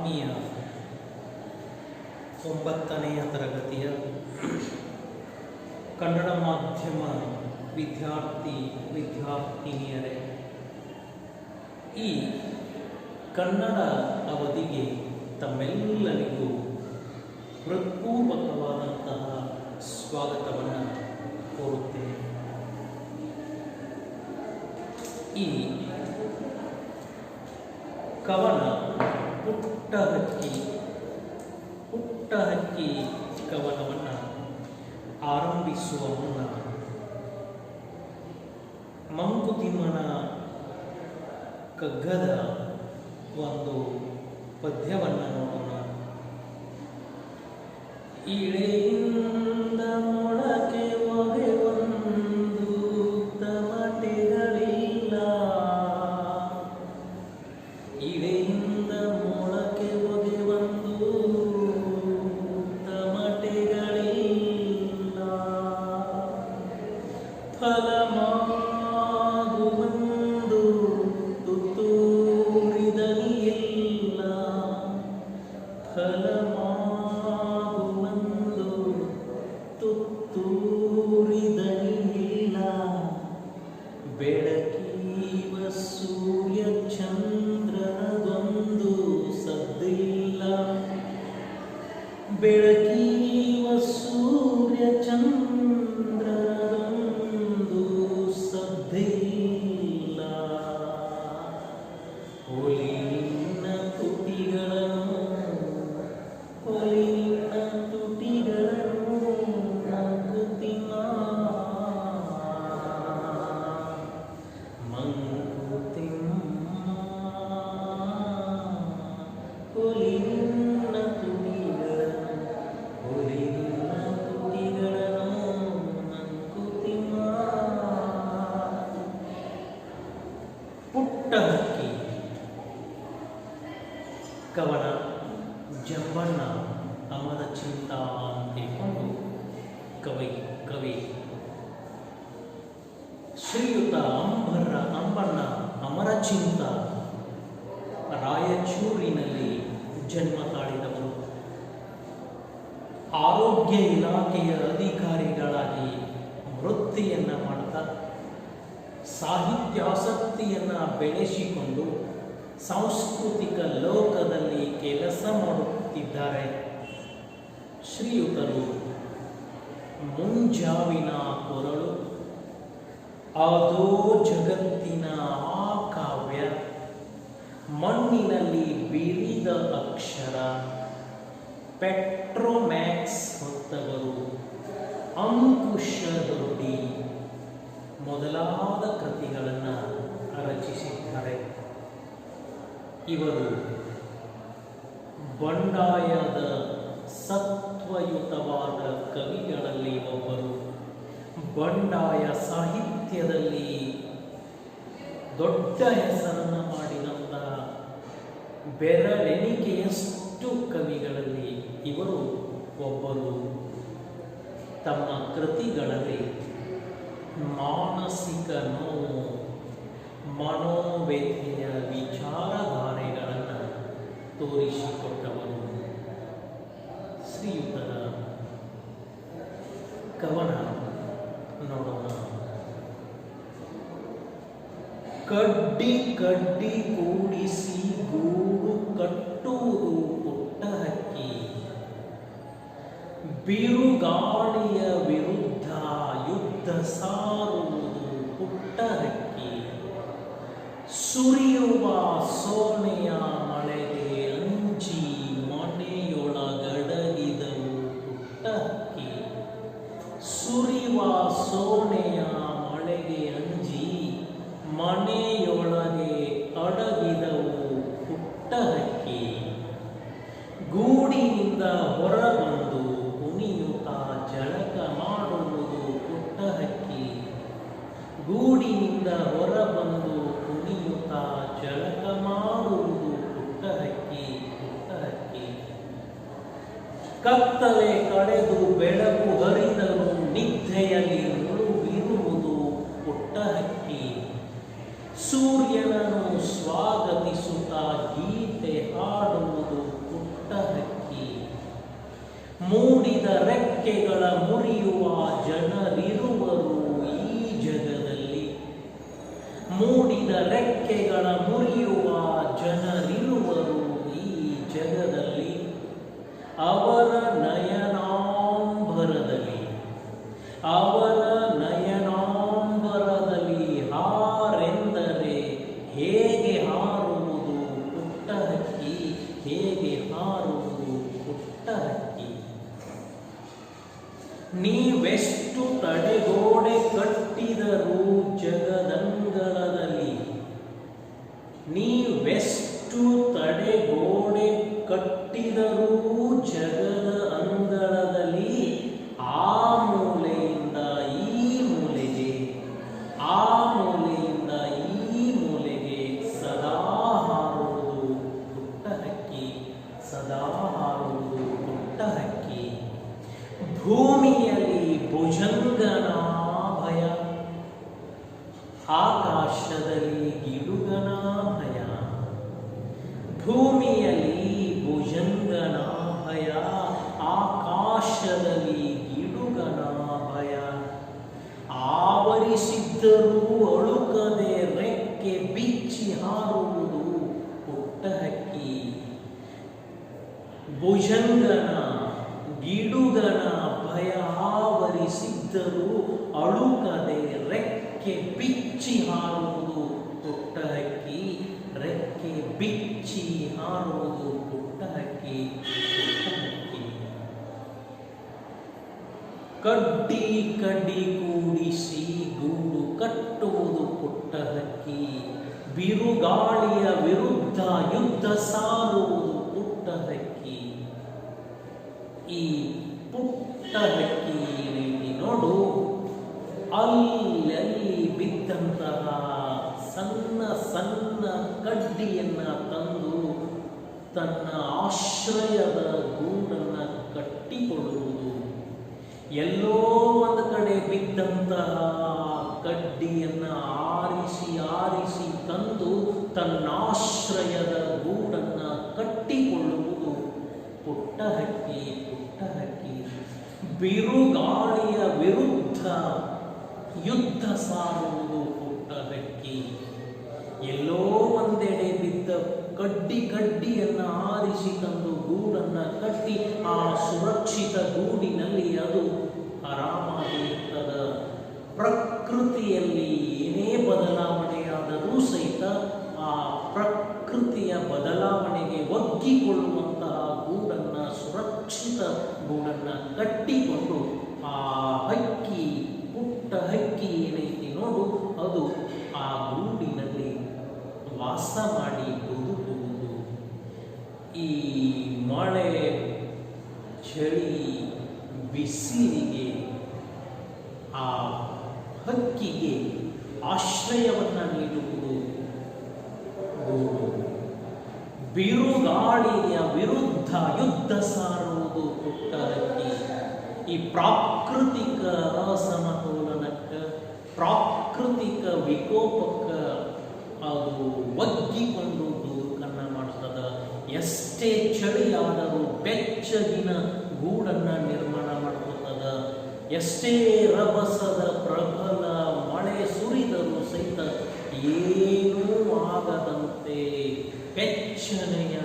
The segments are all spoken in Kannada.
ಆತ್ಮೀಯ 9ನೆಯ ತರಗತಿಯ ಕನ್ನಡ ಮಾಧ್ಯಮ ವಿದ್ಯಾರ್ಥಿನಿಯರೇ, ಈ ಕನ್ನಡ ಅವಧಿಗೆ ತಮ್ಮೆಲ್ಲರಿಗೂ ಹೃತ್ಪೂರ್ವಕವಾದಂತಹ ಸ್ವಾಗತವನ್ನು ಕೋರುತ್ತೇನೆ. ಈ ಕವನ ಪುಟ್ಟ ಹಕ್ಕಿ ಕವನವನ್ನು ಆರಂಭಿಸುವ ಮುನ್ನ ಮಂಕುತಿಮ್ಮನ ಕಗ್ಗದ ಒಂದು ಪದ್ಯವನ್ನು ನೋಡೋಣ. ಇಳೆಯಿಂದ ಮೊಳಕೆ ಒಗೆವೊಂದು ತಮಟೆಗಳಿಲ್ಲ, ಇಳೆಯಿಂದ ಮೊಳಕೆ ಒಗೆವೊಂದು ತಮಟೆಗಳಿಲ್ಲ, ಫಲಮಾಗುವೊಂದು ತುತ್ತೂರಿದನಿಯಿಲ್ಲ, ಫಲಮಾಗುವೊಂದು ತುತ್ತೂರಿದನಿಯಿಲ್ಲ, ಬೆಳಕೀವ ಸೂರ್ಯ ಚಂದ್ರನದೊಂದು ಸದ್ದಿಲ್ಲ, ಬೆಳಕೀವ ಸೂರ್ಯ ಚಂದ್ರನದೊಂದು ಸದ್ದಿಲ್ಲ, ಒಲಿನ ತುಟಿಗಳನ್ನು ಮಂಕುತಿಮ್ಮ ಒಲಿನ ತುಟಿಗಳನ್ನು ಮಂಕುತಿಮ್ಮ. ಪುಟ್ಟ ಹಕ್ಕಿ ಕವನ ಜಂಬಣ್ಣ ಅಮರ ಚಿಂತಾ ಅಂತಿಕೊಂಡು ಕವಿ ಶ್ರೀಯುತ ಅಂಬಣ್ಣ ಅಮರಚಿಂತ ರಾಯಚೂರಿನಲ್ಲಿ ಜನ್ಮ ತಾಳಿದವರು. ಆರೋಗ್ಯ ಇಲಾಖೆಯ ಅಧಿಕಾರಿಗಳಾಗಿ ವೃತ್ತಿಯನ್ನು ಮಾಡ್ತಾ ಸಾಹಿತ್ಯಾಸಕ್ತಿಯನ್ನು ಬೆಳೆಸಿಕೊಂಡು ಸಾಂಸ್ಕೃತಿಕ ಲೋಕದಲ್ಲಿ ಕೆಲಸ ಮಾಡುತ್ತಿದ್ದಾರೆ. ಶ್ರೀಯುತರು ಮುಂಜಾವಿನ ಕೊರಳು, ಅದೋ ಜಗತ್ತಿನ ಆ ಕಾವ್ಯ, ಮಣ್ಣಿನಲ್ಲಿ ಬೀರಿದ ಅಕ್ಷರ, ಪೆಟ್ರೋಮ್ಯಾಕ್ಸ್ ಹೊತ್ತವರು, ಅಂಕುಶ ದೊಡ್ಡಿ ಮೊದಲಾದ ಕೃತಿಗಳನ್ನು ರಚಿಸಿದ್ದಾರೆ. ಇವರು ಬಂಡಾಯದ ಸತ್ವಯುತವಾದ ಕವಿಗಳಲ್ಲಿ ಒಬ್ಬರು. ಬಂಡಾಯ ಸಾಹಿತ್ಯದಲ್ಲಿ ದೊಡ್ಡ ಹೆಸರನ್ನು ಮಾಡಿದಂತಹ ಬೆರಳೆಣಿಕೆಯಷ್ಟು ಕವಿಗಳಲ್ಲಿ ಇವರು ಒಬ್ಬರು. ತಮ್ಮ ಕೃತಿಗಳಲ್ಲಿ ಮಾನಸಿಕ ನೋವು, ಮನೋವೇದನೆಯ ವಿಚಾರಧಾರೆಗಳನ್ನು ತೋರಿಸಿಕೊಟ್ಟವರು. ಶ್ರೀಯುತರ ಕವನ ನೋಡೋಣ. ಕಡ್ಡಿ ಕೂಡಿಸಿ ಗೂಡು ಕಟ್ಟುವುದು ಪುಟ್ಟ ಹಕ್ಕಿ, ಬಿರುಗಾಳಿಯ ವಿರುದ್ಧ ಯುದ್ಧ ಸಾರುವುದು ಪುಟ್ಟ ಹಕ್ಕಿ, ಸುರಿಯುವ ಸೋನೆಯ ಮಳೆಗೆ ಅಂಜಿ ಮನೆಯೊಳಗಡಗಿದವು ಪುಟ್ಟ ಹಕ್ಕಿ, ಸುರಿಯುವ ಸೋನೆಯ ಮಳೆಗೆ ಅಂಜಿ ಮನೆಯೊಳಗೆ ಅಡಗಿದವು ಪುಟ್ಟ ಹಕ್ಕಿ, ಗೂಡಿನಿಂದ ಹೊರಬಂದು ಕುಣಿಯುತ್ತಾ ಜಳಕ ಮಾಡುವುದು ಪುಟ್ಟ ಹಕ್ಕಿ, ಗೂಡಿನಿಂದ ಹೊರಬಂದು ಕುಣಿಯುತ್ತಾ ಜಳಕ ಮಾಡುವುದು ಪುಟ್ಟ ಹಕ್ಕಿ, ಪುಟ್ಟ ಹಕ್ಕಿ, ಕತ್ತಲೆ ಕಳೆದು ಬೆಳಕು ಹರಿದರೂ ನಿದ್ದೆಯಲ್ಲಿ ಮುಳುಗಿರುವುದು ಪುಟ್ಟ ಹಕ್ಕಿ, ಸೂರ್ಯನನ್ನು ಸ್ವಾಗತಿಸುತ್ತಾ ಗೀತೆ ಹಾಡುವುದು ರೆಕ್ಕೆಗಳ ಮುರಿಯುವ ಜನರಿರುವರು ಈ ಜಗದಲ್ಲಿ. ಮೂಡಿದ ರೆಕ್ಕೆಗಳ ಮುರಿಯುವ ಜನರಿರುವರು ಈ ಜಗದಲ್ಲಿ. ಅವರ ನಯನಾಂಬರದಲ್ಲಿ ಹಾರೆಂದರೆ ಹೇಗೆ ಹಾರುವುದು ಪುಟ್ಟ ಹಕ್ಕಿ, ಹೇಗೆ ಹಾರುವುದು ಪುಟ್ಟ ಹಕ್ಕಿ. ನೀವೆಷ್ಟು ತಡೆಗೋಡೆ ಕಟ್ಟಿದರೂ ಜಗದಂಗಳದಲ್ಲಿ, ನೀವೆಷ್ಟು ತಡೆಗೋಡೆ ಕಟ್ಟಿದರೂ ಜಗದ ಅಂಗಳದಲ್ಲಿ, ಆ ಮೂಲೆಯಿಂದ ಈ ಮೂಲೆಗೆ, ಆ ಮೂಲೆಯಿಂದ ಈ ಮೂಲೆಗೆ ಸದಾ ಹಾರುವುದು ಪುಟ್ಟ ಹಕ್ಕಿ, ಸದಾ ಹಾರುವುದು ಪುಟ್ಟ ಹಕ್ಕಿ. ಭೂಮಿಯಲ್ಲಿ ಭುಜಂಗನ ಭಯ, ಆಕಾಶದಲ್ಲಿ ಗಿಡುಗನ ಭಯ. ಭೂಮಿಯಲ್ಲಿ ಭುಜಂಗನ ಭಯ, ಆಕಾಶದಲ್ಲಿ ಗಿಡುಗನ ಭಯ. ಆವರಿಸಿದ್ದರೂ ಅಳುಕದೆ ರೆಕ್ಕೆ ಬಿಚ್ಚಿ ಹಾರುವುದು ಪುಟ್ಟ ಹಕ್ಕಿ. ಭುಜಂಗನ ಗಿಡುಗನ ಭಯ ಆವರಿಸಿದ್ದರೂ ಅಳುಕದೆ ರೆಕ್ಕೆ ಬಿಚ್ಚಿ ಹಾರುವುದು ಪುಟ್ಟ ಹಕ್ಕಿ, ರೆಕ್ಕೆ ಬಿಚ್ಚಿ ಹಾರುವುದು ಪುಟ್ಟ ಹಕ್ಕಿ, ಪುಟ್ಟ ಹಕ್ಕಿ. ಕಡ್ಡಿ ಕಡ್ಡಿ ಕೂಡಿಸಿ ಗೂಡು ಕಟ್ಟುವುದು ಪುಟ್ಟ ಹಕ್ಕಿ. ಬಿರುಗಾಳಿಯ ವಿರುದ್ಧ ಯುದ್ಧ ಸಾರುವುದು ಪುಟ್ಟ ಹಕ್ಕಿ. ಈ ಪುಟ್ಟ ಹಕ್ಕಿ ರೀತಿ ನೋಡು, ಅಲ್ಲಿ ಬಿದ್ದಂತಹ ಸಣ್ಣ ಸಣ್ಣ ಕಡ್ಡಿಯನ್ನ ತಂದು ತನ್ನ ಆಶ್ರಯದ ಗೂಡನ್ನು ಕಟ್ಟಿಕೊಳ್ಳುವುದು. ಎಲ್ಲೋ ಒಂದು ಕಡೆ ಬಿದ್ದಂತಹ ಕಡ್ಡಿಯನ್ನ ಆರಿಸಿ ಆರಿಸಿ ತಂದು ತನ್ನಾಶ್ರಯದ ಗೂಡನ್ನ ಕಟ್ಟಿಕೊಳ್ಳುವುದು ಪುಟ್ಟ ಹಕ್ಕಿ, ಪುಟ್ಟ ಹಕ್ಕಿ. ಬಿರುಗಾಳಿಯ ವಿರುದ್ಧ ಯುದ್ಧ ಸಾರುವುದು ಪುಟ್ಟ ಹಕ್ಕಿ. ಎಲ್ಲೋ ಒಂದೆಡೆ ಬಿದ್ದ ಕಡ್ಡಿಯನ್ನ ಆರಿಸಿ ತಂದು ಗೂಡನ್ನ ಕಟ್ಟಿ ಆ ಸುರಕ್ಷಿತ ಗೂಡಿನಲ್ಲಿ ಅದು ಆರಾಮಾಗಿರುತ್ತದೆ. ಪ್ರಕೃತಿಯಲ್ಲಿ ಏನೇ ಬದಲಾವಣೆಯಾದರೂ ಸಹಿತ ಆ ಪ್ರಕೃತಿಯ ಬದಲಾವಣೆಗೆ ಒಗ್ಗಿಕೊಳ್ಳುವಂತಹ ಗೂಡನ್ನ, ಸುರಕ್ಷಿತ ಗೂಡನ್ನ ಕಟ್ಟಿಕೊಂಡು ಆ ಹಕ್ಕಿ, ಪುಟ್ಟ ಹಕ್ಕಿ ಏನೈತಿ ನೋಡು, ಅದು ಆ ಗೂಡಿನಲ್ಲಿ ವಾಸ ಮಾಡಿ ಬದುಕುವುದು. ಈ ಮಳೆ, ಚಳಿ, ಬಿಸಿಲಿಗೆ ಆ ಹಕ್ಕಿಗೆ ಆಶ್ರಯವನ್ನು ನೀಡುವುದು ಗೂಡು. ಬಿರುಗಾಳಿಯ ವಿರುದ್ಧ ಯುದ್ಧ ಸಾರುವುದು ಪುಟ್ಟ ಹಕ್ಕಿ. ಈ ಪ್ರಾಕೃತಿಕ ಅಸಮತೋಲನಕ್ಕೆ, ಪ್ರಾಕೃತಿಕ ವಿಕೋಪಕ್ಕೆ ಅದು ಒಗ್ಗಿಕೊಂಡು ಬದುಕನ್ನು ಮಾಡ್ತದೆ. ಎಷ್ಟೇ ಚಳಿಯಾದರೂ ಬೆಚ್ಚಗಿನ ಗೂಡನ್ನು ನಿರ್ಮಾಣ ಮಾಡ್ಕೊತದ. ಎಷ್ಟೇ ರಭಸದ ಪ್ರಬಲ ಮಳೆ ಸುರಿದರೂ ಸಹಿತ ಏನೂ ಆಗದಂತೆ ಬೆಚ್ಚನೆಯ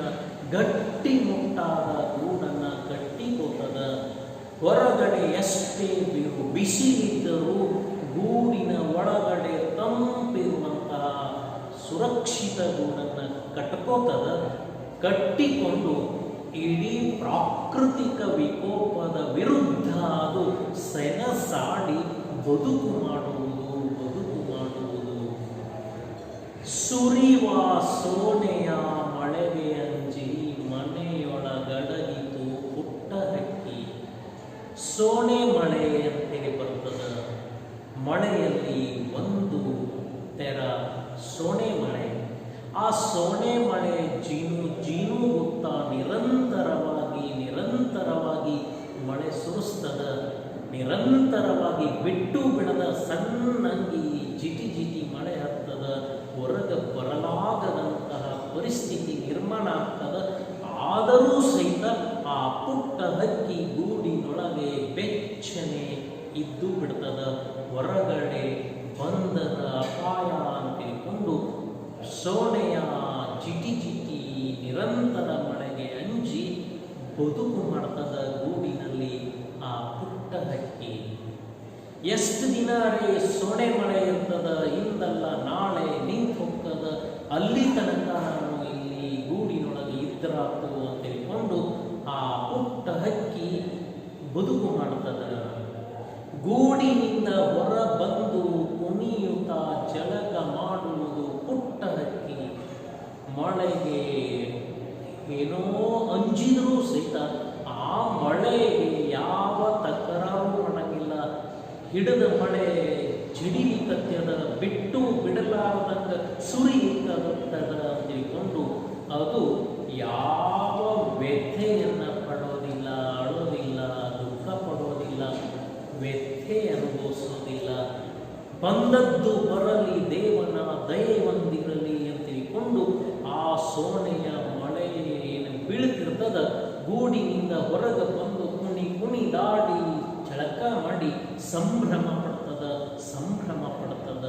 ಗಟ್ಟಿ ಮುಟ್ಟಾದ ಗೂಡನ್ನು ಕಟ್ಟಿಕೊತದ. ಹೊರಗಡೆ ಎಷ್ಟೇ ಬಿಸಿಲಿದ್ದರೂ ಗೂಡಿನ ಒಳಗಡೆ ತಂಪಿರುವಂತಹ ಸುರಕ್ಷಿತ ಗೂಡನ್ನು ಕಟ್ಕೋತದ. ಕಟ್ಟಿಕೊಂಡು ಇಡೀ ಪ್ರಾಕೃತಿಕ ವಿಕೋಪದ ವಿರುದ್ಧ ಅದು ಸೆಣಸಾಡಿ ಬದುಕು ಮಾಡುವುದು, ಬದುಕು ಮಾಡುವುದು. ಸುರಿವ ಸೋನೆಯ ಮಳೆಗೆ ಅಂಜಿ ಮನೆಯೊಳಗಡಗಿತು ಪುಟ್ಟ ಹಕ್ಕಿ. ಸೋನೆ ಮಳೆ ಅಂತೇಳಿ ಬರ್ತದೆ. ಮಳೆಯಲ್ಲಿ ಒಂದು ತೆರ ಸೋನೆ ಮಳೆ. ಆ ಸೋನೆ ಮಳೆ ಜೀನುಗುತ್ತಾ ನಿರಂತರವಾಗಿ ಮಳೆ ಸುರಿಸ್ತದ. ನಿರಂತರವಾಗಿ ಬಿಟ್ಟು ಬಿಡದ ಸಣ್ಣಂಗಿ ಜಿಟಿ ಮಳೆ ಹತ್ತದ. ಹೊರಗೆ ಬರಲಾಗದಂತಹ ಪರಿಸ್ಥಿತಿ ನಿರ್ಮಾಣ ಆಗ್ತದ. ಆದರೂ ಸಹಿತ ಆ ಪುಟ್ಟ ಹಕ್ಕಿ ಗೂಡಿನೊಳಗೆ ಇದ್ದು ಬಿಡ್ತದ, ಹೊರಗಡೆ ಬಂಧದ ಅಪಾಯ ಅಂತ ತಿಳ್ಕೊಂಡು ಸೋನೆಯ ಜಿಟಿ ಜಿಟಿ ನಿರಂತರ ಮಳೆಗೆ ಅಂಜಿ ಬದುಕು ಮಾಡ್ತದ ಗೂಡಿನಲ್ಲಿ ಆ ಪುಟ್ಟ ಹಕ್ಕಿ. ಎಷ್ಟು ದಿನ ರೇ ಸೊಣೆ ಮಳೆ ಇರ್ತದ, ಇಂದಲ್ಲ ನಾಳೆ ನಿಂತು ಹೋಗ್ತದ, ಅಲ್ಲಿ ತನಕ ನಾನು ಇಲ್ಲಿ ಗೂಡಿನೊಳಗೆ ಇದ್ರಾತು ಅಂತ ತಿಳ್ಕೊಂಡು ಆ ಪುಟ್ಟ ಹಕ್ಕಿ ಬದುಕು ಮಾಡ್ತದ. ಗೂಡಿನಿಂದ ಹೊರ ಬಂದು ಕುಣಿಯುತ್ತ ಜಳಕ ಮಾಡುವುದು ಪುಟ್ಟ ಹಕ್ಕಿ. ಮಳೆಗೆ ಏನೋ ಅಂಜಿದ್ರೂ ಸಹಿತ ಆ ಮಳೆಗೆ ಯಾವ ತಕರಾರು ಮಾಡಂಗಿಲ್ಲ. ಹಿಡಿದ ಮಳೆ ಜಿಡಿಲಿಕತ್ಯದ, ಬಿಟ್ಟು ಬಿಡಲಾರದಂಗ ಸುರಿಲಿಕ್ಕದ ಅಂತ ತಿಳ್ಕೊಂಡು ಅದು ಯಾವ ವ್ಯಥೆಯನ್ನು ಪಡೋದಿಲ್ಲ, ಅಳೋದಿಲ್ಲ, ದುಃಖ ಪಡೋದಿಲ್ಲ, ವ್ಯಥೆ ಅನುಭವಿಸೋದಿಲ್ಲ. ಬಂದದ್ದು ಬರಲಿ, ದೇವನ ದಯೆ ಹೊಂದಿರಲಿ ಅಂತ ತಿಳ್ಕೊಂಡು ಆ ಸೋನೆಯ ಮಳೆ ಏನು ಬೀಳ್ತಿರ್ತದ, ಗೂಡಿನಿಂದ ಹೊರಗೆ ಬಂದು ಕುಣಿದಾಡಿ ಜಳಕ ಮಾಡಿ ಸಂಭ್ರಮ ಪಡ್ತದ.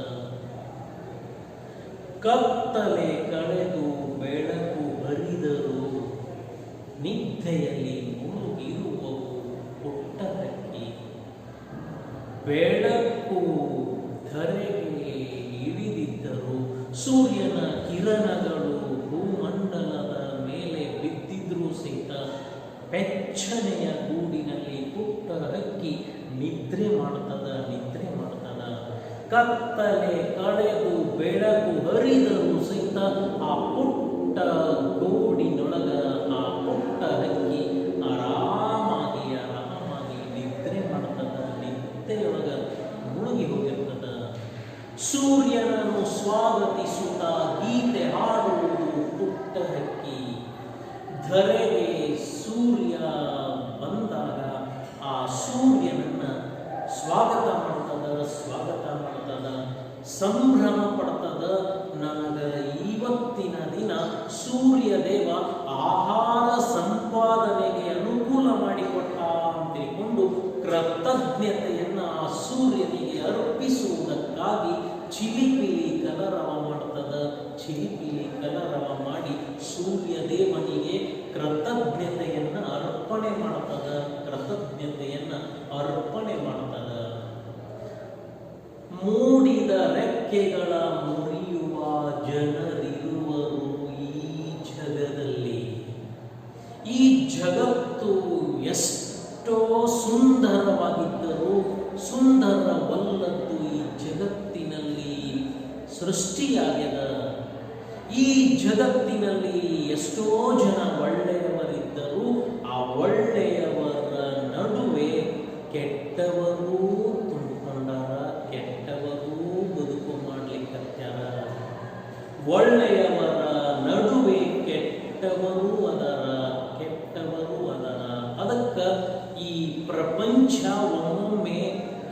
ಕತ್ತಲೆ ಕಳೆದು ಬೆಳಕು ಹರಿದರು, ನಿದ್ದೆಯಲ್ಲಿ ಮುಳುಗಿರುವವು ಪುಟ್ಟ ಹಕ್ಕಿ. ಬೆಳಕು ಧರೆಗೆ ಇಳಿದಿದ್ದರು, ಸೂರ್ಯನ ಕಿರಣಗಳು ಭೂಮಂಡಲದ ಮೇಲೆ ಬಿದ್ದಿದ್ರೂ ಸಹಿತ ಬೆಚ್ಚನೆಯ ಗೂಡಿನಲ್ಲಿ ಪುಟ್ಟ ಹಕ್ಕಿ ನಿದ್ರೆ ಮಾಡ್ತದ. ಕತ್ತಲೆ ಕಳೆದು ಬೆಳಕು ಹರಿದರೂ ಸಹಿತ ಆ ಪುಟ್ಟ ಗೂಡಿನೊಳಗ ಆ ಪುಟ್ಟ ಹಕ್ಕಿ ಆರಾಮಾಗಿ ನಿದ್ರೆ ಮಾಡ್ತದ. ನಿದ್ದೆಯೊಳಗ ಮುಳುಗಿ ಹೋಗಿರ್ತದ. ಸೂರ್ಯನನ್ನು ಸ್ವಾಗತಿಸುತ್ತ ಗೀತೆ ಹಾಡುವುದು ಪುಟ್ಟ ಹಕ್ಕಿ. ಧರೆಗೆ ಸೂರ್ಯ ಬಂದಾಗ ಆ ಸೂರ್ಯನನ್ನ ಸ್ವಾಗತ ಮಾಡ್ತದ, ಸಂಭ್ರಮ ಪಡ್ತದ. ನನಗೆ ಇವತ್ತಿನ ದಿನ ಸೂರ್ಯ ದೇವ ಆಹಾರ ಸಂಪಾದನೆಗೆ ಅನುಕೂಲ ಮಾಡಿಕೊಟ್ಟ ಅಂತ ತಿಳ್ಕೊಂಡು ಕೃತಜ್ಞತೆಯನ್ನ ಆ ಸೂರ್ಯನಿಗೆ ಅರ್ಪಿಸುವುದಕ್ಕಾಗಿ ಚಿಲಿಪಿಲಿ ಕಲರವ ಮಾಡ್ತದ. ಚಿಲಿಪಿಲಿ ಕಲರವ ಮಾಡಿ ಸೂರ್ಯ ದೇವನಿಗೆ ಕೃತಜ್ಞತೆಯನ್ನ ಅರ್ಪಣೆ ಮಾಡ್ತದ. ಮೂಡಿದ ರೆಕ್ಕೆಗಳ ಮುರಿಯುವ ಜನರಿರುವರು ಈ ಜಗದಲ್ಲಿ. ಈ ಜಗತ್ತು ಎಷ್ಟೋ ಸುಂದರವಾಗಿದ್ದರೂ ಸುಂದರವಲ್ಲದ್ದು ಈ ಜಗತ್ತಿನಲ್ಲಿ ಸೃಷ್ಟಿಯಾಗ್ಯದ. ಈ ಜಗತ್ತಿನಲ್ಲಿ ಎಷ್ಟೋ ಜನ ಒಳ್ಳೆಯವರಿದ್ದರೂ ಆ ಒಳ್ಳೆಯವರ ನಡುವೆ ಕೆಟ್ಟವರು ತುಂಬಿಕೊಂಡಾರ, ಕೆಟ್ಟವರು ಬದುಕು ಮಾಡ್ಲಿಕ್ಕತ್ಯಾರ. ಒಳ್ಳೆಯವರ ನಡುವೆ ಕೆಟ್ಟವರು ಅದರ. ಅದಕ್ಕೆ ಈ ಪ್ರಪಂಚ ಒಮ್ಮೊಮ್ಮೆ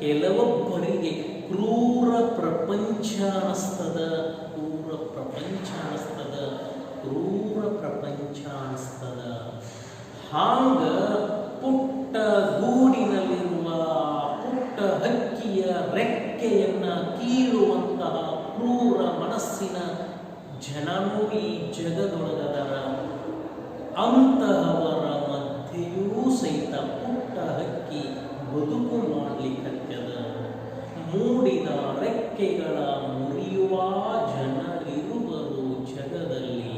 ಕೆಲವೊಬ್ಬರಿಗೆ ಕ್ರೂರ ಪ್ರಪಂಚ ಅನಿಸ್ತದ. ಹಾಂಗ ಪುಟ್ಟ ಗೂಡಿನಲ್ಲಿರುವ ಪುಟ್ಟ ಹಕ್ಕಿಯ ರೆಕ್ಕೆಯನ್ನ ಕೀಳುವಂತಹ ಕ್ರೂರ ಮನಸ್ಸಿನ ಜನನೂ ಈ ಜಗದೊಳಗದರ. ಅಂತಹವರ ಮಧ್ಯೆಯೂ ಸಹಿತ ಪುಟ್ಟ ಹಕ್ಕಿ ಬದುಕು ಮಾಡಲಿಕ್ಕತ್ಯದ. ಮೂಡಿದ ರೆಕ್ಕೆಗಳ ಮುರಿಯುವ ಜನರಿರುವರು ಜಗದಲ್ಲಿ.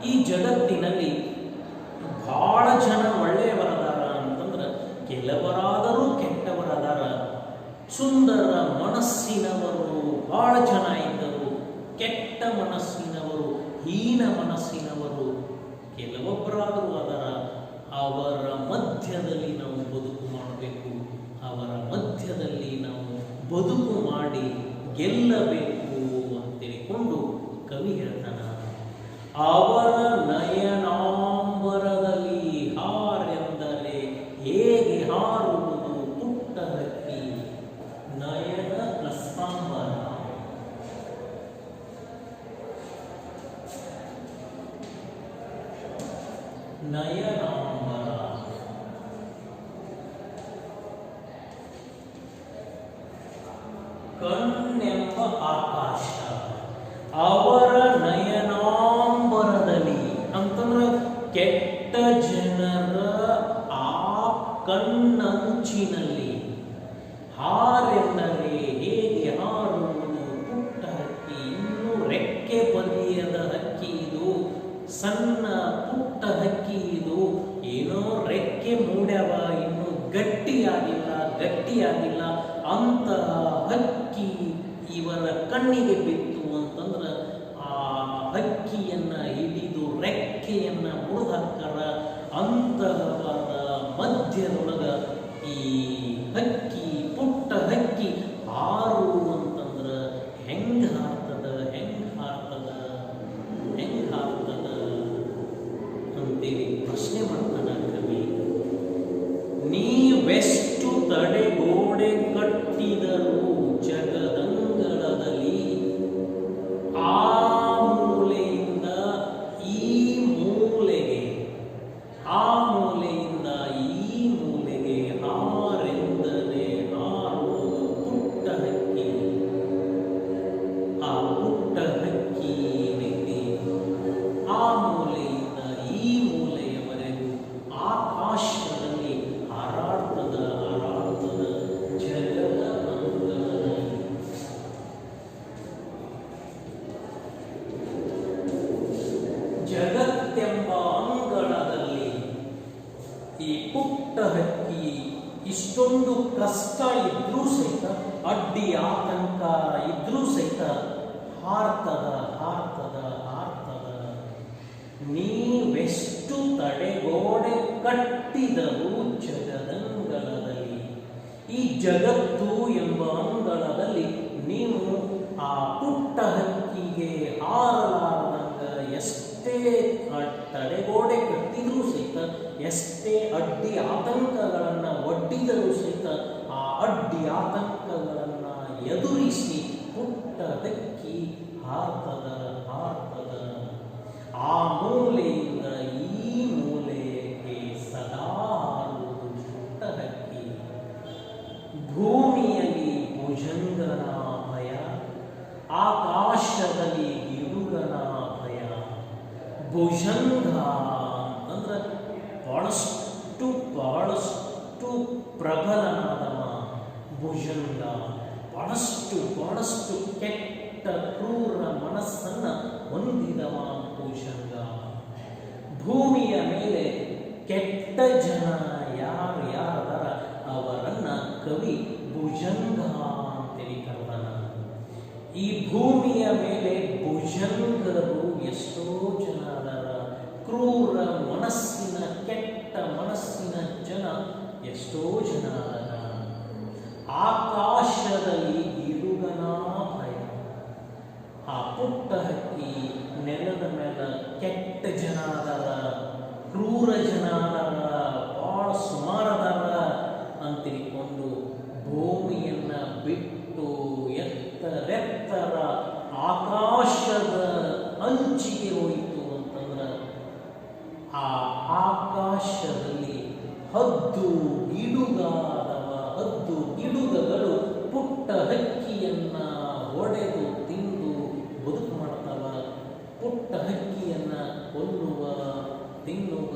ಈ ಜಗತ್ತಿನಲ್ಲಿ ಬಹಳ ಜನ ಒಳ್ಳೆಯವರದಾರ ಅಂತಂದ್ರೆ ಕೆಲವರಾದರೂ ಕೆಟ್ಟವರದಾರ. ಸುಂದರ ಮನಸ್ಸಿನವರು ಬಹಳ ಜನ ಇದ್ದರು, ಕೆಟ್ಟ ಮನಸ್ಸಿನವರು, ಹೀನ ಮನಸ್ಸಿನವರು ಕೆಲವೊಬ್ಬರಾದರೂ ಅದರ. ಅವರ ಮಧ್ಯದಲ್ಲಿ ನಾವು ಬದುಕು ಮಾಡಬೇಕು. ಅವರ ಮಧ್ಯದಲ್ಲಿ ನಾವು ಬದುಕು ಮಾಡಿ ಗೆಲ್ಲಬೇಕು ಅಂತೇಳಿಕೊಂಡು ಕವಿ ಹೇಳ್ತಾನ. ಅವರ ನಯನಾಂಬರದಲ್ಲಿ ಹಾರೆಂದರೆ ಹೇಗೆ ಹಾರುವುದು ಪುಟ್ಟ ಹಕ್ಕಿ. ನಯನ ಪ್ಲಸ್ತಾಂಬರ, ನಯನಾಂಬರ ಕಣ್ಣೆಂಬ ಆಕಾಶ ಅವರ ನಯನಾಂಬರದಲ್ಲಿ ಅಂತಂದ್ರೆ ಕೆಟ್ಟ ಜನರ ಆ ಕಣ್ಣಂಚಿನಲ್ಲಿ ಹಾರೆಂದರೆ ಹೇಗೆ ಹಾರುವುದು ಪುಟ್ಟ ಹಕ್ಕಿ, ಇನ್ನೂ ರೆಕ್ಕೆ ಬದಿಯದ ಹಕ್ಕಿ ಇದು, ಸಣ್ಣ ಪುಟ್ಟ ಹಕ್ಕಿ ಇದು, ಏನೋ ರೆಕ್ಕೆ ಮೂಡ್ಯವ, ಇನ್ನು ಗಟ್ಟಿಯಾಗಿಲ್ಲ ಅಂತಹ ಹಕ್ಕಿ ಇವರ ಕಣ್ಣಿಗೆ ಬಿತ್ತು ಅಂತಂದ್ರೆ ಆ ಹಕ್ಕಿಯನ್ನ ಹಿಡಿದು ರೆಕ್ಕೆಯನ್ನ ಮುರಿದಾಕರ ಅಂತಹವರ ಮಧ್ಯದೊಳಗ ಈ ಹಕ್ಕಿ ಪುಟ್ಟ ಹಕ್ಕಿ ಹಾರು ಅಂತಂದ್ರೆ ಹೆಂಗ ಹಾರ್ತದ ಅಂತೇಳಿ ಪ್ರಶ್ನೆ ಮಾಡ್ತಾನ ಕವಿ. ನೀವೆಷ್ಟು ತಡೆಗೋಡೆ ಕಟ್ಟಿದರೂ ಜಗದಂಗಳದಲ್ಲಿ ಆ ಮೂಲೆಯಿಂದ ಈ ಮೂಲೆಗೆ, ಆ ಮೂಲೆಯಿಂದ ಈ ಮೂಲೆಗೆ ಹಾರೆಂದರೆ ಹಾರುವುದು ಪುಟ್ಟ ಹಕ್ಕಿ. ಆ ಪುಟ್ಟ ಹಕ್ಕಿ ಏನೈತಿ ಆ ಮೂಲೆಯಿಂದ ಈ ಮೂಲೆಯವರೆಗೂ ಆಕಾಶದಲ್ಲಿ ಹಾರಾಡ್ತದ ಜಗದ ಅಂಗಳದಲ್ಲಿ. ಜಗತ್ತೆಂಬ ಅಂಗಳದಲ್ಲಿ ಈ ಪುಟ್ಟ ಹಕ್ಕಿ ಇಷ್ಟೊಂದು ಕಷ್ಟ ಇದ್ರೂ ಸಹಿತ, ಅಡ್ಡಿ ಆತಂಕ ಇದ್ರೂ ಸಹಿತ ಹಾರ್ತದ. ನೀವೆಷ್ಟು ತಡೆಗೋಡೆ ಕಟ್ಟಿದರೂ ಜಗದಂಗಳದಲ್ಲಿ, ಈ ಜಗತ್ತು ಎಂಬ ಅಂಗಳದಲ್ಲಿ ನೀವು ಆ ಪುಟ್ಟ ಹಕ್ಕಿಗೆ ಹಾರಲಾರದಂಗ ಎಷ್ಟೇ ತಡೆಗೋಡೆ ಕಟ್ಟಿದರೂ ಸಹಿತ, ಎಷ್ಟೇ ಅಡ್ಡಿ ಆತಂಕಗಳನ್ನ ಒಡ್ಡಿದರೂ ಸಹಿತ ಆ ಅಡ್ಡಿ ಆತಂಕಗಳನ್ನ ಎದುರಿಸಿ ಪುಟ್ಟ ಹಕ್ಕಿ ಹಾರ್ತದ. ಆ ಮೂಲೆಯಿಂದ ಈ ಮೂಲೆಗೆ ಸದಾ ಹಾರುವುದು ಪುಟ್ಟ ಹಕ್ಕಿ. ಭೂಮಿಯಲ್ಲಿ ಭುಜಂಗನ ಭಯ, ಆಕಾಶದಲ್ಲಿ ಗಿಡುಗನ ಭಯ. ಭುಜಂಗ ಅಂದ್ರೆ ಬಹಳಷ್ಟು ಪ್ರಬಲನಾದವ ಭುಜಂಗ. ಬಹಳಷ್ಟು ಕೆಟ್ಟ ಕ್ರೂರ ಮನಸ್ಸನ್ನ ಹೊಂದಿದವ ಭುಜಂಗ. ಭೂಮಿಯ ಮೇಲೆ ಕೆಟ್ಟ ಜನ ಯಾರದಾರ ಅವರನ್ನ ಕವಿ ಭುಜಂಗ ಅಂತೇಳಿ ಕರೆದಾನ. ಈ ಭೂಮಿಯ ಮೇಲೆ ಭುಜಂಗರು ಎಷ್ಟೋ ಜನ ಅದರ, ಕ್ರೂರ ಮನಸ್ಸಿನ ಕೆಟ್ಟ ಮನಸ್ಸಿನ ಜನ ಎಷ್ಟೋ ಜನ ಅದರ. ಆಕಾಶದಲ್ಲಿ ಗಿಡುಗನ ಭಯ. ಆ ಪುಟ್ಟ ಹಕ್ಕಿ ನೆಲದ ಮೇಲೆ ಕೆಟ್ಟ ಜನ ಅದಾರ, ಕ್ರೂರ ಜನ ಅದಾರ, ಬಹಳ ಸುಮಾರದಾರ ಅಂತ ತಿಳ್ಕೊಂಡು ಭೂಮಿಯನ್ನ ಬಿಟ್ಟು ಎತ್ತರ ಆಕಾಶದ ಅಂಚಿಗೆ ಹೋಯಿತು ಅಂತಂದ್ರ ಆ ಆಕಾಶದಲ್ಲಿ ಹದ್ದು ಗಿಡುಗಗಳು ಪುಟ್ಟ ಹಕ್ಕಿಯನ್ನ ಹೊಡೆದು ತಿಂದು ಬದುಕು ಮಾಡ್ತಾವ. ಪುಟ್ಟ ಹಕ್ಕಿಯನ್ನ ಕೊಲ್ಲುವ, ತಿನ್ನುವ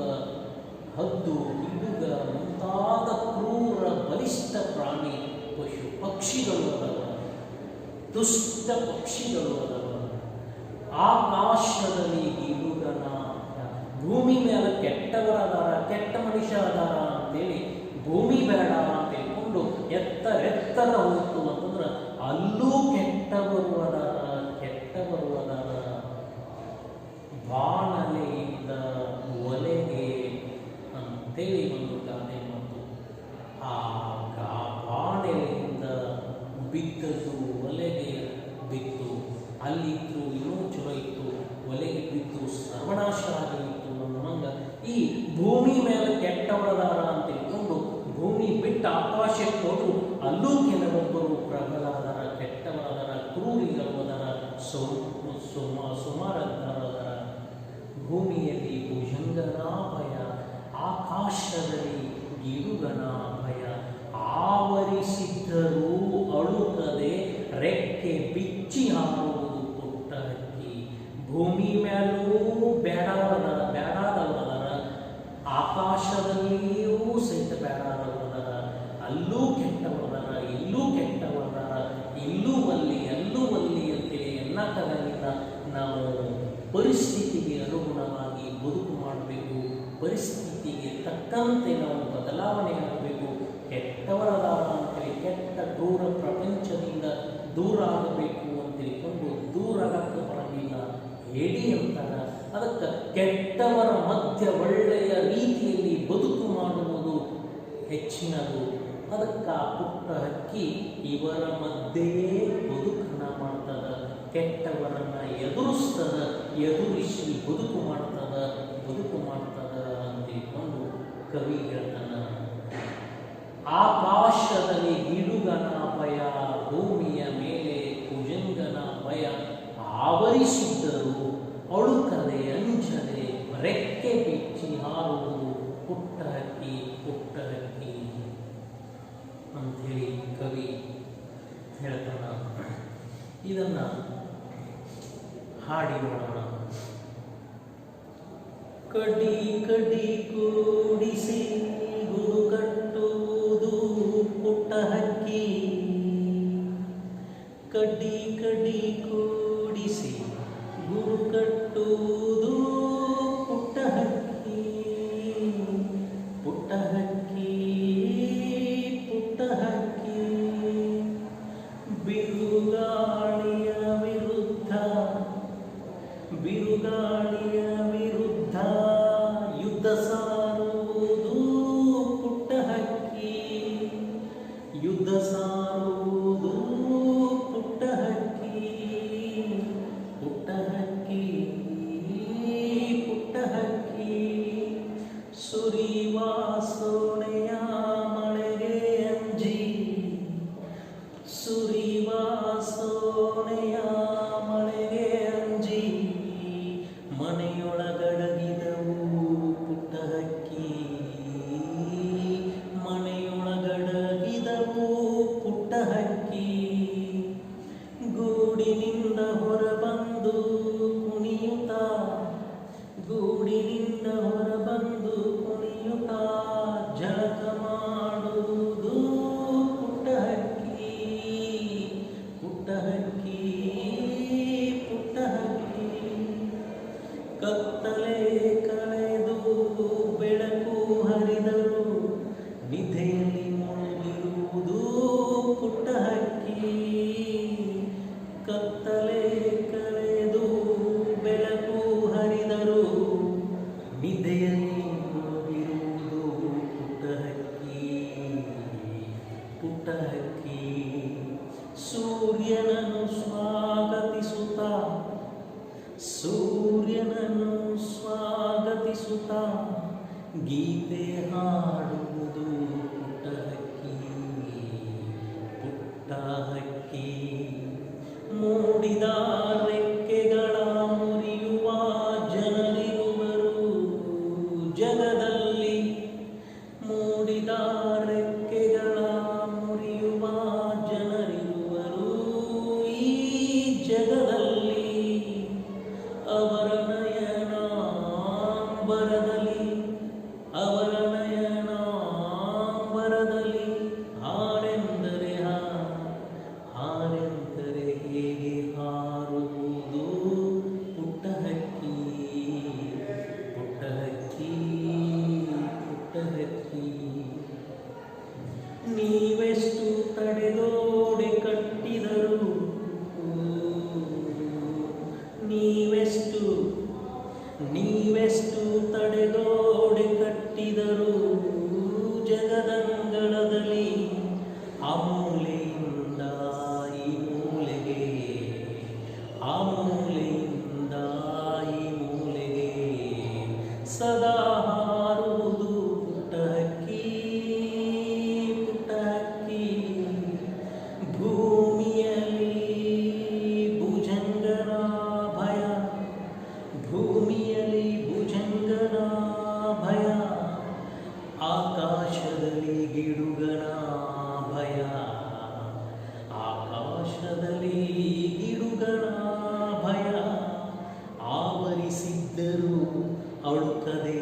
ಹದ್ದು ಗಿಡುಗ ಮುಂತಾದ ಕ್ರೂರ ಬಲಿಷ್ಠ ಪ್ರಾಣಿ ಪಶು ಪಕ್ಷಿಗಳು ಅದವ, ದುಷ್ಟ ಪಕ್ಷಿಗಳು ಅದವ. ಆಕಾಶದಲ್ಲಿ ಗಿಡುಗನ, ಭೂಮಿ ಮೇಲೆ ಕೆಟ್ಟವರದಾರ, ಕೆಟ್ಟ ಮನುಷ್ಯ ಅದಾರ ಅಂತೇಳಿ ಭೂಮಿ ಬೇಡ ಅಂತ ಹೇಳ್ಕೊಂಡು ಎತ್ತರ ಹೋಯ್ತು ಅಂತಂದ್ರೆ ಅಲ್ಲೂ ಕೆಟ್ಟವರು ಅದಾರ. ಬಾಣಲೆಯಿಂದ ಒಲೆಗೆ ಅಂತೇಳಿ ಒಂದು ಗಾದೆ ಮಾತು. ಆ ಬಾಣಲೆಯಿಂದ ಬಿದ್ದದ್ದು ಒಲೆಗೆ ಬಿತ್ತು, ಅಲ್ಲಿತ್ತು ಇನ್ನೂ ಚಲೋ ಇತ್ತು, ಒಲೆಗೆ ಬಿದ್ದು ಸರ್ವನಾಶ ಆಗಿತ್ತು ಅನ್ನೋಂಗ ಈ ಭೂಮಿ ಮೇಲೆ ಕೆಟ್ಟವರದಾರ ಅಂತ ತಿಳ್ಕೊಂಡು ಭೂಮಿ ಬಿಟ್ಟು ಆಕಾಶಕ್ಕೆ ಹೋದ್ರು ಅಲ್ಲೂ ಕೆಲವೊಬ್ಬರು ಪ್ರಬಲರಾದರ, ಕೆಟ್ಟವರಾದರ, ಕ್ರೂರಿಗಳವದರ, ಸುಮಾರದಾರದರ. ಭೂಮಿಯಲ್ಲಿ ಭುಜಂಗನ ಭಯ, ಆಕಾಶದಲ್ಲಿ ಗಿಡುಗನ ಭಯ. ಆವರಿಸಿದ್ದರೂ ಅಳುತ್ತದೆ, ಪರಿಸ್ಥಿತಿಗೆ ಅನುಗುಣವಾಗಿ ಬದುಕು ಮಾಡಬೇಕು. ಪರಿಸ್ಥಿತಿಗೆ ತಕ್ಕಂತೆ ನಾವು ಬದಲಾವಣೆ ಆಗಬೇಕು. ಕೆಟ್ಟವರದಾರ ಅಂತೇಳಿ ಕೆಟ್ಟ ಕ್ರೂರ ಪ್ರಪಂಚದಿಂದ ದೂರ ಆಗಬೇಕು ಅಂತ ತಿಳ್ಕೊಂಡು ದೂರ ಆಗಕ್ಕೆ ಬರಲಿಲ್ಲ ಹೇಳಿ ಅಂತಾರ. ಅದಕ್ಕೆ ಕೆಟ್ಟವರ ಮಧ್ಯ ಒಳ್ಳೆಯ ರೀತಿಯಲ್ಲಿ ಬದುಕು ಮಾಡುವುದು ಹೆಚ್ಚಿನದು. ಅದಕ್ಕೆ ಆ ಪುಟ್ಟ ಹಕ್ಕಿ ಇವರ ಮಧ್ಯೆಯೇ ಬದುಕನ್ನು ಮಾಡ್ತದ, ಕೆಟ್ಟವರನ್ನು ಎದುರಿಸ್ತದ, ಎದುರಿಸಿ ಬದುಕು ಮಾಡ್ತದ ಅಂತ ತಿಳ್ಕೊಂಡು ಕವಿ ಹೇಳ್ತಾನ. ಆಕಾಶದಲ್ಲಿ ಗಿಡುಗನ ಭಯ, ಭೂಮಿಯ ಮೇಲೆ ಕುಜಂಗನ ಭಯ ಆವರಿಸಿದ್ದರು, ಅಳುಕದೆ ಅಂಜದೆ ರೆಕ್ಕೆ ಬಿಚ್ಚಿ ಹಾರುವುದು ಪುಟ್ಟ ಹಕ್ಕಿ ಅಂಥೇಳಿ ಕವಿ ಹೇಳ್ತಾನ. ಇದನ್ನ ಹಾಡಿ ನೋಡೋಣ. ಕಡಿ ಕಡಿ ಕೂಡಿಸಿ ಗುರು ಕಟ್ಟುವುದು ಪುಟ್ಟ ಹಕ್ಕಿ, ಕಡ್ಡಿ ಕಡ್ಡಿ ಕೂಡಿಸಿ ಗುರು ಕಟ್ಟುವುದು ಪುಟ್ಟ ಹಕ್ಕಿ, ಪುಟ್ಟ ಹಕ್ಕಿ ಪುಟ್ಟ ಹಕ್ಕಿ. ಬಿರುಗಾಳಿಯ ವಿರುದ್ಧ, ಬಿರುಗಾಳಿಯ ವಿರುದ್ಧ ಯುದ್ಧ ಸಾರುವುದು ಪುಟ್ಟ ಹಕ್ಕಿ, ಯುದ್ಧ ಸಾರುವುದು ಪುಟ್ಟ ಹಕ್ಕಿ, ಪುಟ್ಟ ಹಕ್ಕಿ ಪುಟ್ಟ ಹಕ್ಕಿ. ಸುರಿಯುವ ಸೋನೆಯ ಮಳೆಗೆ ಅಂಜಿ, ಸುರಿಯುವ ಸೋನೆಯ ಮಳೆಗೆ ಅಂಜಿ ಮನೆಯೊಳಗಡಗಿದವು ಪುಟ್ಟ ಹಕ್ಕಿ, ಮನೆಯೊಳಗಡಗಿದವು ಪುಟ್ಟ ಹಕ್ಕಿ. ಗೂಡಿನಿಂದ ಹೊರಬಂದು ಕುಣಿಯುತ್ತ, ಗೂಡಿನಿಂದ ಹೊರಬಂದು ಕುಣಿಯುತ್ತ ಜಳಕ ಮಾಡುವುದು ಪುಟ್ಟ ಹಕ್ಕಿ, ಪುಟ್ಟ ಹಕ್ಕಿ ಪುಟ್ಟ ಹಕ್ಕಿ. ಕತ್ತಲೆ ಕಳೆದು ಬೆಳಕು ಹರಿದರು ನಿಧೆಯಲ್ಲಿ ಮುಳುಗಿರುವುದು ಪುಟ್ಟ ಹಕ್ಕಿ, ಕತ್ತಲೆ ಕಳೆದು ಬೆಳಕು ಹರಿದರು ನಿಧೆಯಲ್ಲಿ ಮುಳುಗಿರುವುದು ಪುಟ್ಟ ಹಕ್ಕಿ, ಪುಟ್ಟ ಹಕ್ಕಿ. ಸೂರ್ಯನನ್ನು ಸ್ವಾಗತಿಸುತ್ತ, ಸೂರ್ಯನನ್ನು ಸ್ವಾಗತಿಸುತ್ತ ಗೀತೆ ಹಾಡುವುದು ಪುಟ್ಟ ಹಕ್ಕಿ, ಪುಟ್ಟ ಹಕ್ಕಿ. ಮೂಡಿದ ರೆಕ್ಕೆಗಳ ಮುರಿಯುವ ಜನರಿರುವರು ಜಗದಲ್ಲಿ, ಮೂಡಿದ ರೆಕ್ಕೆಗಳ ಮುರಿಯುವ ಜನರಿರುವರು ಈ ಜಗದಲ್ಲಿ. ಅವರ ನಯನ ಬರದಲ್ಲಿ, ಅವರ ನಯನ ಬರದಲ್ಲಿ ಹಾರೆಂದರೆ ಹಾರೆಂದರೆ ಹೇಗೆ ಹಾರುವುದು ಪುಟ್ಟ ಹಕ್ಕಿ, ಪುಟ್ಟ ಹಕ್ಕಿ ಪುಟ್ಟ ಹಕ್ಕಿ. ನೀವೆಷ್ಟು ತಡೆಗೋಡೆ ಕಟ್ಟಿದರು, ನೀವೆಷ್ಟು ನೀವೆಷ್ಟು ತಡೆಗೋಡೆ ಕಟ್ಟಿದರು ಜಗದಂಗಳದಲ್ಲಿ, ಆ ಮೂಲೆಯಿಂದ ಈ ಮೂಲೆಗೆ, ಆ ಮೂಲೆಯಿಂದ ಈ ಮೂಲೆಗೆ ಸದಾ ಹಾರುವುದು ಪುಟ್ಟ ಹಕ್ಕಿ, ಪುಟ್ಟ ಹಕ್ಕಿ. ಭೂಮಿಯಲ್ಲಿ ಭುಜಂಗನ ಭಯ, ಭೂಮಿಯಲ್ಲಿ ಭುಜಂಗನ ಭಯ, ಆಕಾಶದಲ್ಲಿ ಗಿಡುಗನ ಭಯ, ಆಕಾಶದಲ್ಲಿ ಗಿಡುಗನ ಭಯ ಆವರಿಸಿದ್ದರು ಅಳುಕದೆ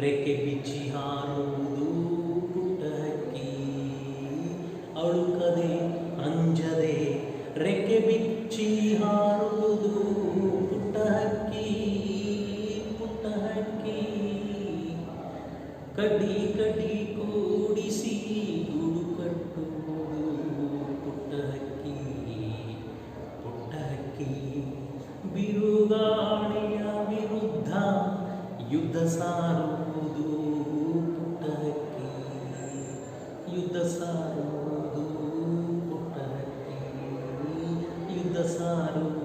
ರೆಕ್ಕೆ ಬಿಚ್ಚಿ ಹಾರುವುದು ಪುಟ್ಟ ಹಕ್ಕಿ, ಅಳುಕದೆ ಅಂಜದೆ ರೆಕ್ಕೆ ಬಿಚ್ಚಿ ಹಾರುವುದು ಪುಟ್ಟ ಹಕ್ಕಿ. ಯುದ್ಧ ಸಾರುವುದು ಪುಟ್ಟಹಕ್ಕಿ, ಯುದ್ಧ ಸಾರುವುದು ಪುಟ್ಟಹಕ್ಕಿ, ಯುದ್ಧ ಸಾರುವುದು